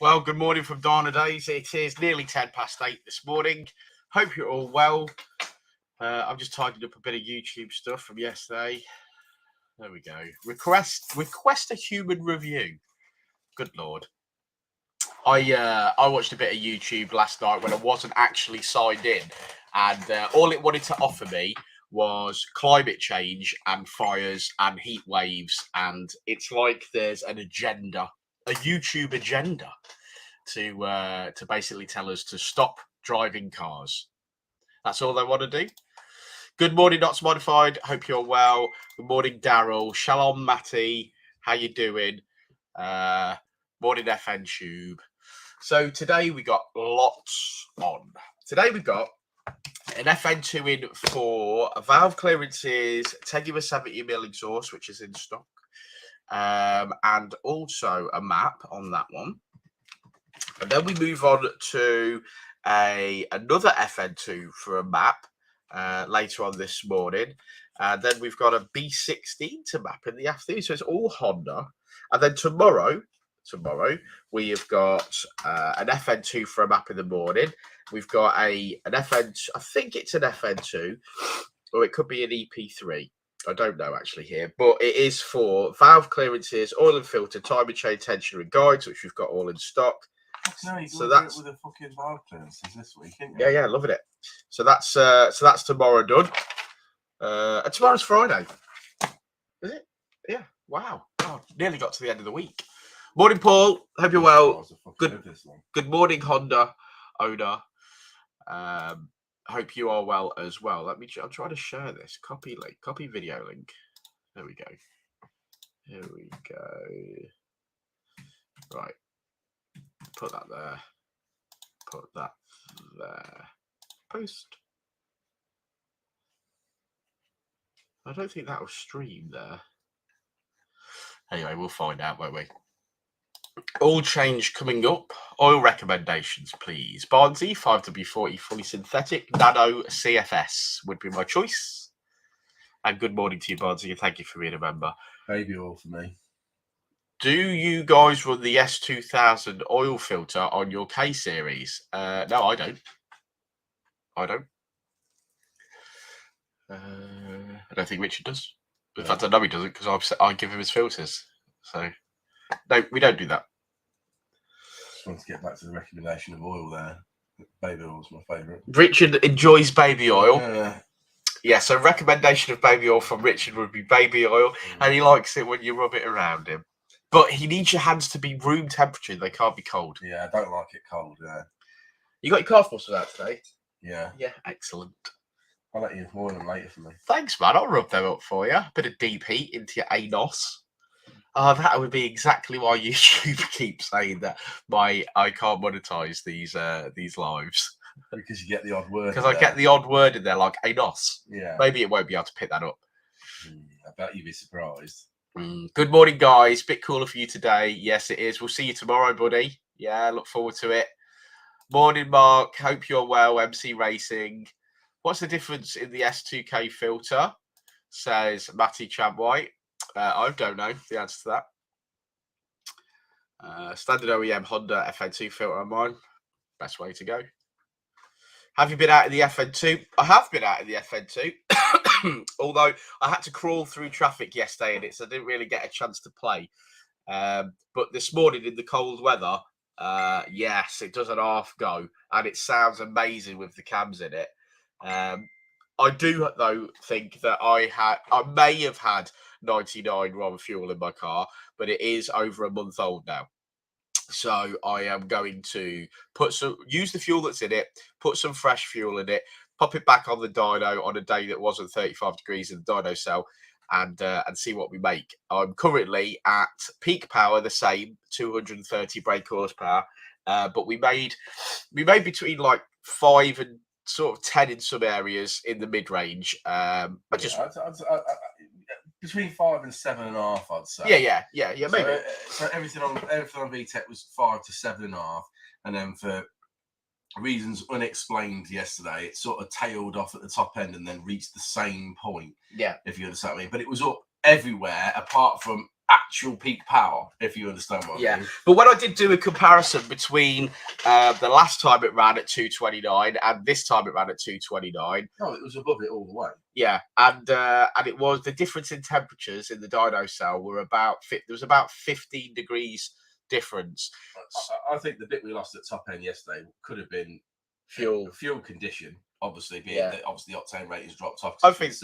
Well, good morning from Dynodaze. It is nearly 8:10 this morning. Hope you're all well. I've just tidied up a bit of YouTube stuff from yesterday. There we go. Request a human review. Good Lord. I watched a bit of YouTube last night when I wasn't actually signed in, and all it wanted to offer me was climate change and fires and heat waves, and it's like there's an agenda, a YouTube agenda, to basically tell us to stop driving cars. That's all they want to do. Good morning, Not Modified. Hope you're well. Good morning, Daryl. Shalom, Matty. How you doing? Morning, FN Tube. So today we got lots on. Today we got an FN2 in for valve clearances, 10U70mm exhaust, which is in stock, and also a map on that one. And then we move on to another FN2 for a map later on this morning. And then we've got a B16 to map in the afternoon. So it's all Honda. And then tomorrow we have got an FN2 for a map in the morning. We've got an FN, I think it's an FN2, or it could be an EP3. I don't know actually here, but it is for valve clearances, oil and filter, time and chain tensioner and guides, which we've got all in stock. No, So that's with a fucking valve clearances this week, isn't you? yeah, loving it. So that's tomorrow done. And tomorrow's Friday. Is it? Yeah. Wow. God, nearly got to the end of the week. Morning, Paul. Hope you're well. Good morning, Honda owner. Hope you are well as well. I'll try to share this. Copy link. Copy video link. There we go. Here we go. Right. Put that there. Put that there. Post. I don't think that will stream there. Anyway, we'll find out, won't we? All change coming up. Oil recommendations, please. Barnsley 5W40 fully synthetic. Nano CFS would be my choice. And good morning to you, Barnsley. Thank you for being a member. Baby oil for me. Do you guys run the S2000 oil filter on your K series? No, I don't. I don't think Richard does. In fact, I know he doesn't because I give him his filters. So, no, we don't do that. Just want to get back to the recommendation of oil there. Baby oil is my favourite. Richard enjoys baby oil. Yeah, so recommendation of baby oil from Richard would be baby oil, and he likes it when you rub it around him. But he needs your hands to be room temperature. They can't be cold. Yeah, I don't like it cold, yeah. You got your car for that today? Yeah. Yeah, excellent. I'll let you oil them later for me. Thanks, man. I'll rub them up for you. A bit of deep heat into your anus. Oh, that would be exactly why YouTube keeps saying that I can't monetize these lives. Because you get the odd word. Because I get the odd word in there, like anus. Yeah. Maybe it won't be able to pick that up. I bet you'd be surprised. Good morning, guys. Bit cooler for you today. Yes, it is. We'll see you tomorrow, buddy. Yeah, look forward to it. Morning, Mark. Hope you're well. MC Racing. What's the difference in the S2K filter? Says Matty Champwhite. I don't know the answer to that. Standard OEM Honda FN2 filter on mine. Best way to go. Have you been out in the FN2? I have been out in the FN2. Although I had to crawl through traffic yesterday in it, so I didn't really get a chance to play. But this morning in the cold weather, yes, it does an half go, and it sounds amazing with the cams in it. I do, though, think that I may have had 99 rather fuel in my car, but it is over a month old now. So I am going to use the fuel that's in it, put some fresh fuel in it, pop it back on the dyno on a day that wasn't 35 degrees in the dyno cell, and see what we make. I'm currently at peak power, the same 230 brake horsepower, but we made between like 5 and sort of 10 in some areas in the mid range. Between 5 and 7.5, I'd say. Yeah, maybe. So everything on VTEC was 5 to 7.5, and then for reasons unexplained yesterday, it sort of tailed off at the top end and then reached the same point. Yeah, if you understand me. But it was up everywhere apart from actual peak power, if you understand what I mean. But when I did do a comparison between the last time it ran at 229 and this time it ran at 229. Oh, it was above it all the way. Yeah, and it was the difference in temperatures in the dyno cell were there was about 15 degrees difference. I think the bit we lost at top end yesterday could have been fuel condition. Obviously, being that obviously the octane rating's dropped off. I think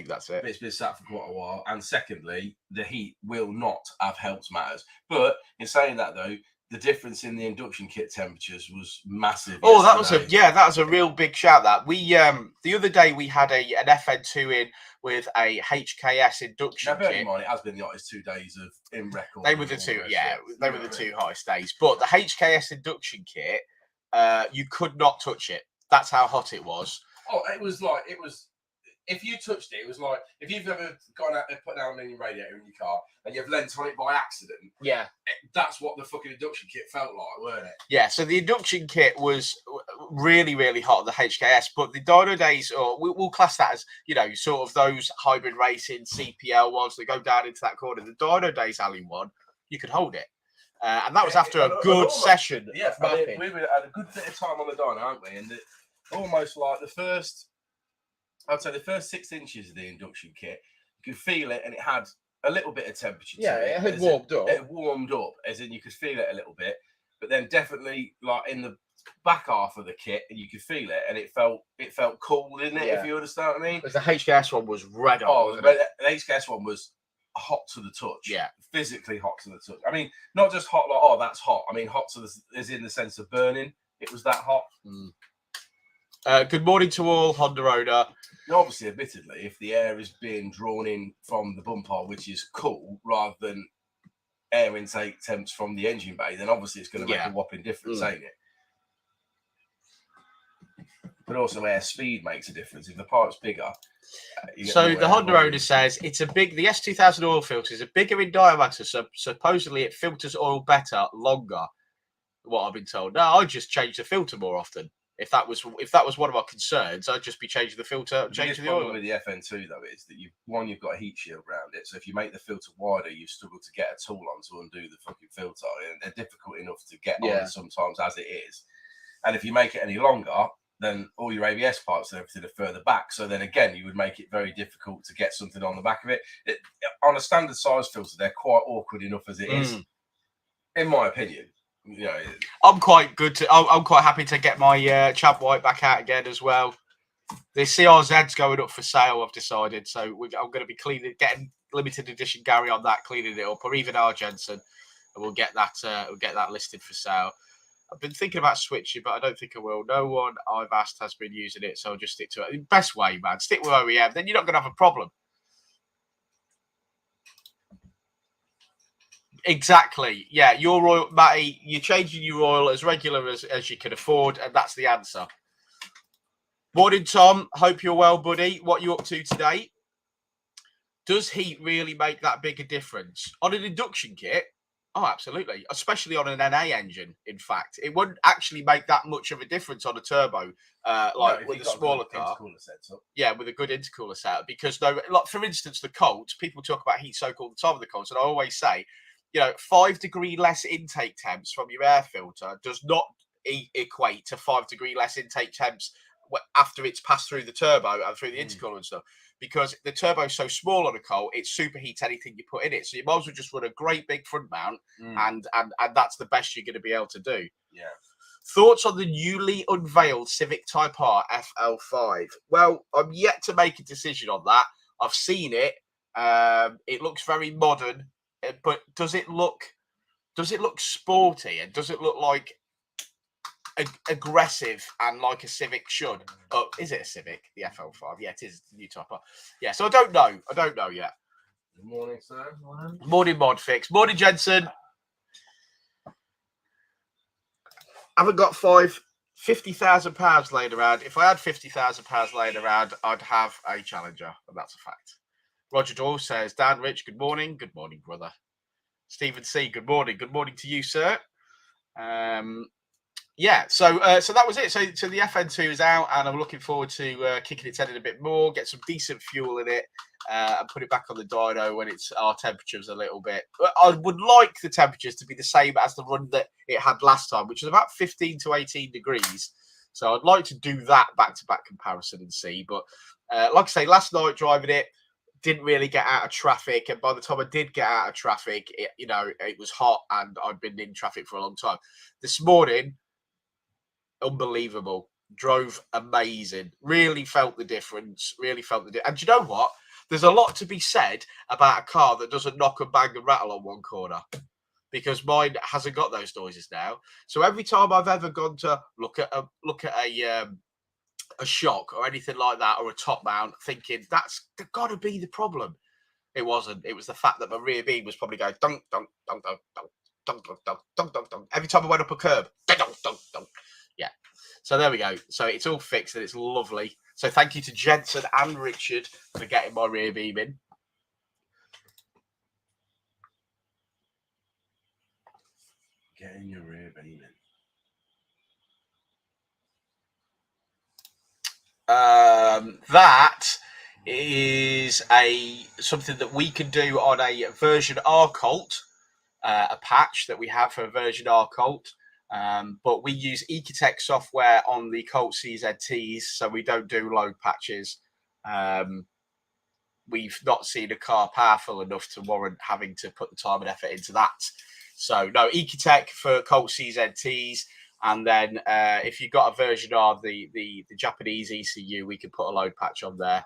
that's it. It's been sat for quite a while, and secondly, the heat will not have helped matters. But in saying that, though, the difference in the induction kit temperatures was massive. Oh, that was a real big shout. That we the other day we had an FN2 in with a HKS induction kit. Kit. Mind, it has been the hottest 2 days of in record. They were the two, they were the two highest days. But the HKS induction kit, you could not touch it. That's how hot it was. Oh, it was. If you touched it, it was like if you've ever gone out and put down an radiator in your car and you've leant on it by accident. Yeah, that's what the fucking induction kit felt like, weren't it? Yeah. So the induction kit was really, really hot. The HKS, but the Dynodaze, or we'll class that as sort of those hybrid racing CPL ones that go down into that corner. The Dynodaze Alley one, you could hold it. And that was after a good session. Yeah, we had a good bit of time on the dyno, aren't we? And almost like I'd say the first 6 inches of the induction kit, you could feel it, and it had a little bit of temperature to it. Yeah, it had warmed up. It warmed up, as in you could feel it a little bit. But then definitely, like in the back half of the kit, and you could feel it, and it felt cool, didn't it? Yeah. If you understand what I mean. Because the HKS one was red hot. Oh, the HKS one was hot to the touch. Yeah, physically hot to the touch. I mean, not just hot like that's hot. I mean, hot to is in the sense of burning. It was that hot. Good morning to all, Honda owner. And obviously, admittedly, if the air is being drawn in from the bump hole, which is cool, rather than air intake temps from the engine bay, then obviously it's going to make a whopping difference, ain't it? But also air speed makes a difference. If the pipe's bigger. So the Honda owner says the S2000 oil filter is a bigger in diameter, so supposedly it filters oil better, longer. What I've been told. No, I just change the filter more often. If that was one of my concerns, I'd just be changing the filter, changing the oil. With the FN2 though is that you've got a heat shield around it, so if you make the filter wider, you struggle to get a tool on to undo the fucking filter, and they're difficult enough to get on sometimes as it is. And if you make it any longer, then all your ABS pipes and everything are further back. So then again, you would make it very difficult to get something on the back of it. On a standard size filter, they're quite awkward enough as it is, in my opinion. I'm quite happy to get my Chad White back out again as well. The CRZ's going up for sale, I've decided. So I'm going to be getting limited edition Gary on that, cleaning it up, or even our Jensen, and we'll get that listed for sale. I've been thinking about switching, but I don't think I will. No one I've asked has been using it, so I'll just stick to it. Best way, man. Stick with OEM, then you're not going to have a problem. Exactly. Yeah, your oil, Matty, you're changing your oil as regular as you can afford, and that's the answer. Morning, Tom. Hope you're well, buddy. What are you up to today? Does heat really make that big a difference? On an induction kit? Oh, absolutely. Especially on an NA engine, in fact. It wouldn't actually make that much of a difference on a turbo, with a smaller car. Yeah, with a good intercooler setup. Because, for instance, the Colts, people talk about heat soak all the time with the Colts, and I always say, 5 degree less intake temps from your air filter does not equate to 5 degree less intake temps after it's passed through the turbo and through the intercooler and stuff. Because the turbo is so small on a Colt, it superheats anything you put in it. So you might as well just run a great big front mount, and that's the best you're going to be able to do. Yeah. Thoughts on the newly unveiled Civic Type R FL5? Well, I'm yet to make a decision on that. I've seen it. It looks very modern. But does it look sporty, and does it look like aggressive and like a Civic should? Oh, is it a Civic? The FL5? Yeah, it is. The new Type R. Yeah, so I don't know yet. Good morning, sir. Morning, Modfix. Morning, Jensen. Haven't got £50,000 laying around. If I had £50,000 laying around, I'd have a Challenger, and that's a fact. Roger Doyle says, Dan Rich, good morning. Good morning, brother. Stephen C, good morning. Good morning to you, sir. yeah, so that was it. So the FN2 is out, and I'm looking forward to kicking its head in a bit more, get some decent fuel in it, and put it back on the dyno when our temperatures a little bit. I would like the temperatures to be the same as the run that it had last time, which was about 15 to 18 degrees. So I'd like to do that back-to-back comparison and see. But like I say, last night driving it, didn't really get out of traffic, and by the time I did get out of traffic, it was hot, and I'd been in traffic for a long time. This morning, unbelievable. Drove amazing. Really felt the difference. And do you know what? There's a lot to be said about a car that doesn't knock and bang and rattle on one corner, because mine hasn't got those noises now. So every time I've ever gone to look at a shock or anything like that, or a top mount, thinking that's got to be the problem. It wasn't. It was the fact that my rear beam was probably going dunk dunk dunk dunk dunk dunk dunk dunk dunk dunk dunk every time I went up a curb. Dunk dunk dunk. Yeah. So there we go. So it's all fixed and it's lovely. So thank you to Jensen and Richard for getting my rear beam in. Getting your rear beam in. That is something that we can do on a version R Colt, a patch that we have for a version R Colt. But we use Ecotech software on the Colt CZTs, so we don't do load patches. We've not seen a car powerful enough to warrant having to put the time and effort into that. So no, Ecotech for Colt CZTs. And then if you've got a version of the Japanese ECU, we can put a load patch on there.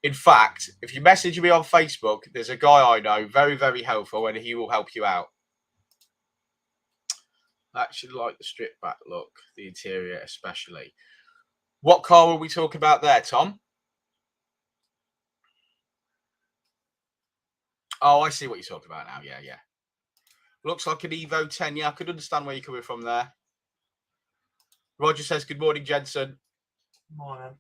In fact, if you message me on Facebook, there's a guy I know, very, very helpful, and he will help you out. I actually like the strip back look, the interior especially. What car were we talking about there, Tom? Oh, I see what you're talking about now. Yeah. Looks like an Evo 10. Yeah, I could understand where you're coming from there. Roger says, good morning, Jensen. Morning.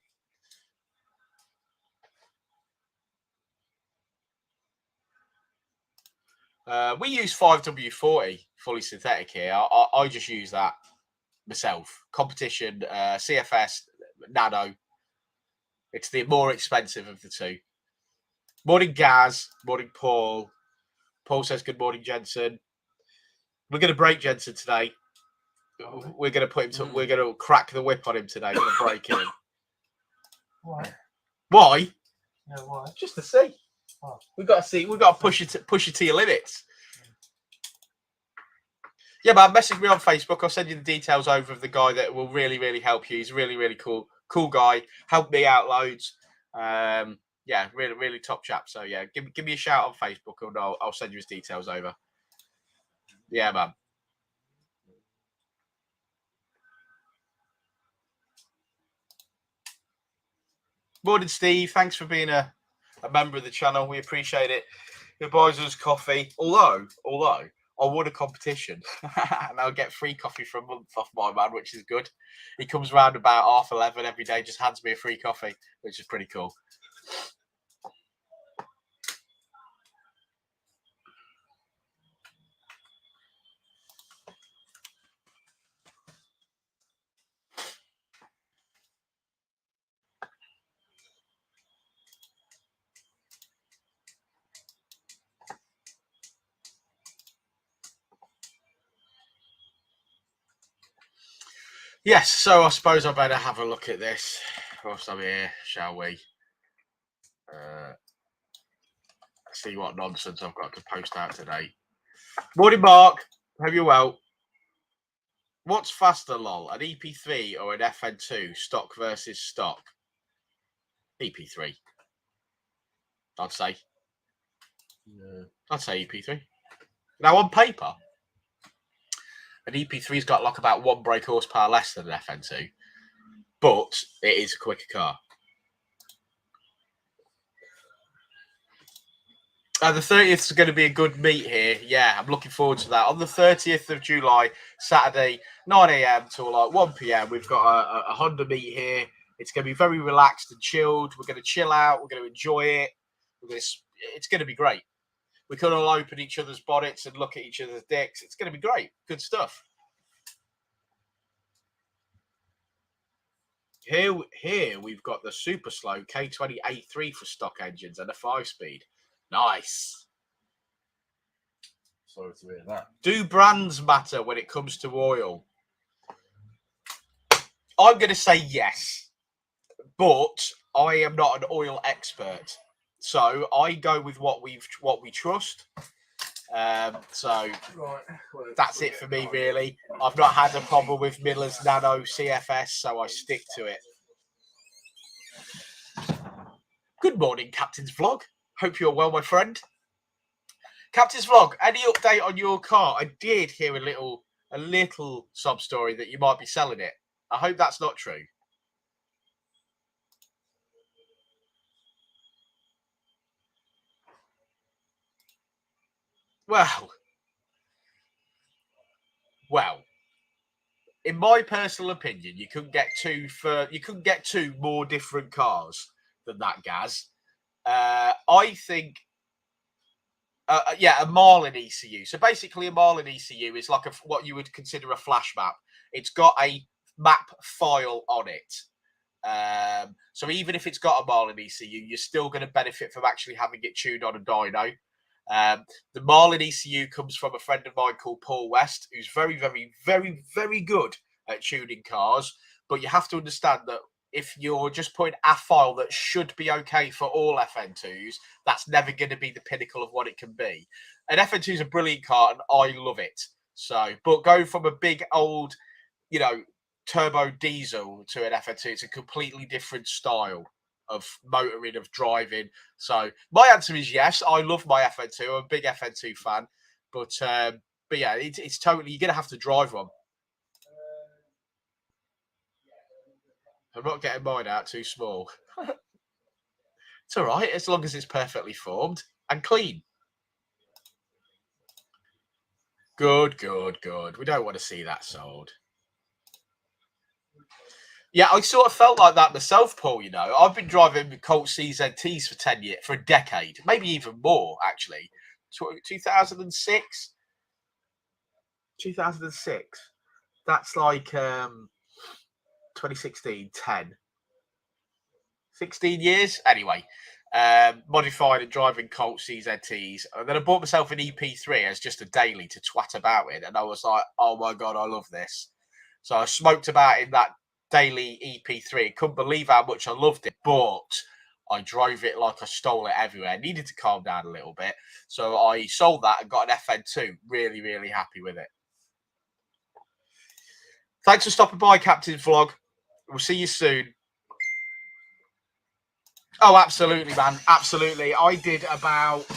We use 5W40 fully synthetic here. I just use that myself. Competition, CFS, Nano. It's the more expensive of the two. Morning, Gaz. Morning, Paul. Paul says, good morning, Jensen. We're going to break Jensen today. We're going to put him to, we're going to crack the whip on him today. We're going to break him. Why? Why? Yeah, why? Just to see. Oh. We've got to see. We've got to push it to your limits. Yeah, man, message me on Facebook. I'll send you the details over of the guy that will really, really help you. He's a really, really cool guy. Helped me out loads. Yeah, really, really top chap. So yeah, give me a shout on Facebook, and I'll send you his details over. Yeah, man. Morning, Steve. Thanks for being a member of the channel. We appreciate it. It buys us coffee. Although I won a competition and I'll get free coffee for a month off my man, which is good. He comes around about 11:30 every day, just hands me a free coffee, which is pretty cool. Yes, so I suppose I better have a look at this whilst I'm here, shall we? See what nonsense I've got to post out today. Morning, Mark. Hope you're well. What's faster, lol? An EP3 or an FN2? Stock versus stock? EP3. I'd say. Yeah. I'd say EP3. Now, on paper, an EP3's got like about 1 brake horsepower less than an FN2, but it is a quicker car. The 30th is going to be a good meet here. Yeah, I'm looking forward to that. On the 30th of July, Saturday, 9 a.m. till like 1 p.m., we've got a Honda meet here. It's going to be very relaxed and chilled. We're going to chill out. We're going to enjoy it. It's going to be great. We can all open each other's bonnets and look at each other's dicks. It's going to be great. Good stuff. Here we've got the super slow K20A3 for stock engines and a 5-speed. Nice. Sorry to hear that. Do brands matter when it comes to oil? I'm going to say yes, but I am not an oil expert, so I go with what we trust. So that's it for me, really. I've not had a problem with Miller's Nano CFS, so I stick to it. Good morning, Captain's Vlog. Hope you're well, my friend. Captain's Vlog, any update on your car? I did hear a little sob story that you might be selling it. I hope that's not true. Well, in my personal opinion, you couldn't get two more different cars than that, Gaz. I think, a Marlin ECU. So basically, a Marlin ECU is like what you would consider a flash map. It's got a map file on it. So even if it's got a Marlin ECU, you're still going to benefit from actually having it tuned on a dyno. The Marlin ECU comes from a friend of mine called Paul West, who's very, very, very, very good at tuning cars. But you have to understand that if you're just putting a file that should be okay for all FN2s, that's never going to be the pinnacle of what it can be. An FN2 is a brilliant car, and I love it. So, but going from a big old, turbo diesel to an FN2, it's a completely different style of motoring, of driving. So my answer is yes. I love my FN2. I'm a big FN2 fan, but yeah, it's totally, you're gonna have to drive one. I'm not getting mine out too small. It's all right as long as it's perfectly formed and clean. Good, good, good. We don't want to see that sold. Yeah, I sort of felt like that myself, Paul. I've been driving Colt CZTs for 10 years, for a decade, maybe even more, actually. 2006? 2006. That's like 2016, 10. 16 years? Anyway, modified and driving Colt CZTs. And then I bought myself an EP3 as just a daily to twat about it. And I was like, oh my God, I love this. So I smoked about in that daily EP3. Couldn't believe how much I loved it, but I drove it like I stole it everywhere. I needed to calm down a little bit. So I sold that and got an FN2. Really, really happy with it. Thanks for stopping by, Captain's Vlog. We'll see you soon. Oh, absolutely, man. Absolutely. I did about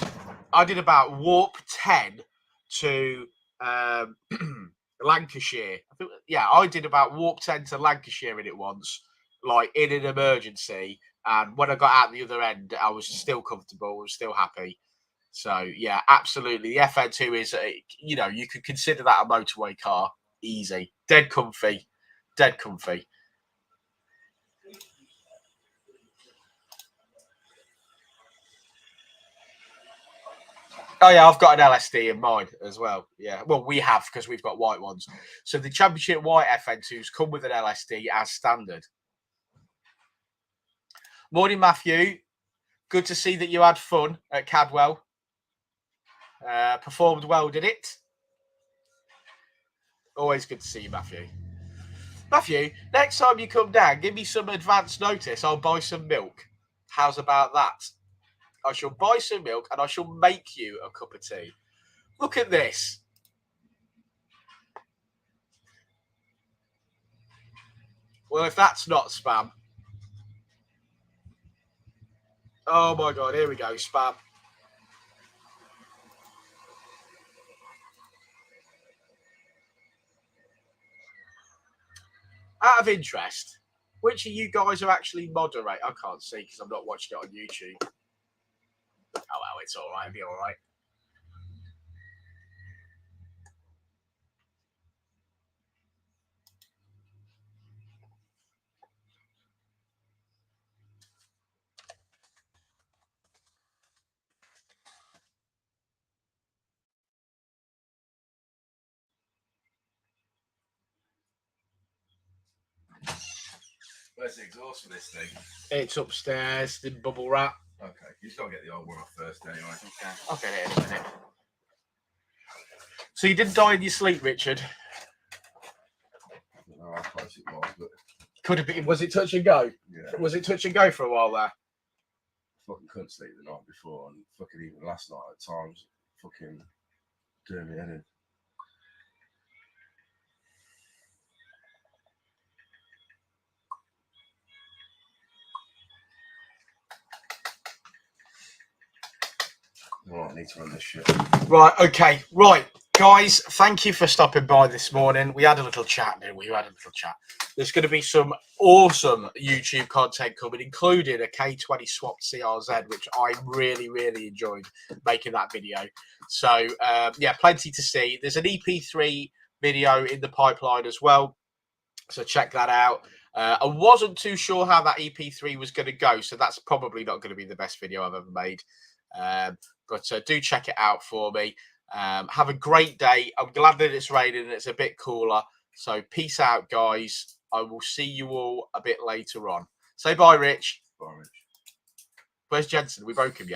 warp 10 to Lancashire. I did about warp 10 to Lancashire in it once, like in an emergency. And when I got out the other end, I was still comfortable. I was still happy. So, yeah, absolutely. The FN2 is, you could consider that a motorway car. Easy. Dead comfy. Dead comfy. Oh, yeah, I've got an LSD in mine as well. Yeah, well, we have because we've got white ones. So the Championship White FN2s come with an LSD as standard. Morning, Matthew. Good to see that you had fun at Cadwell. Performed well, did it? Always good to see you, Matthew. Matthew, next time you come down, give me some advance notice. I'll buy some milk. How's about that? I shall buy some milk and I shall make you a cup of tea. Look at this. Well, if that's not spam. Oh my God, here we go, spam. Out of interest, which of you guys are actually moderate? I can't see because I'm not watching it on YouTube. Oh, well, it's all right. It'll be all right. Where's the exhaust for this thing? It's upstairs, the bubble wrap. Okay, you just got to get the old one off first anyway. Okay, I'll get it in a minute. So you didn't die in your sleep, Richard? I don't know how close it was, but Could have been. Was it touch and go? yeah. Was it touch and go for a while there? Fucking couldn't sleep the night before, and fucking even last night at times, fucking doing me head in. Right, I need to run this shit. Right, okay, right. Guys, thank you for stopping by this morning. We had a little chat, didn't we? We had a little chat. There's going to be some awesome YouTube content coming, including a K20 swapped CRZ, which I really, really enjoyed making that video. So, yeah, plenty to see. There's an EP3 video in the pipeline as well. So check that out. I wasn't too sure how that EP3 was going to go, so that's probably not going to be the best video I've ever made. But do check it out for me. Have a great day. I'm glad that it's raining and it's a bit cooler. So peace out, guys. I will see you all a bit later on. Say bye, Rich. Bye, Rich. Where's Jensen? We broke him yet?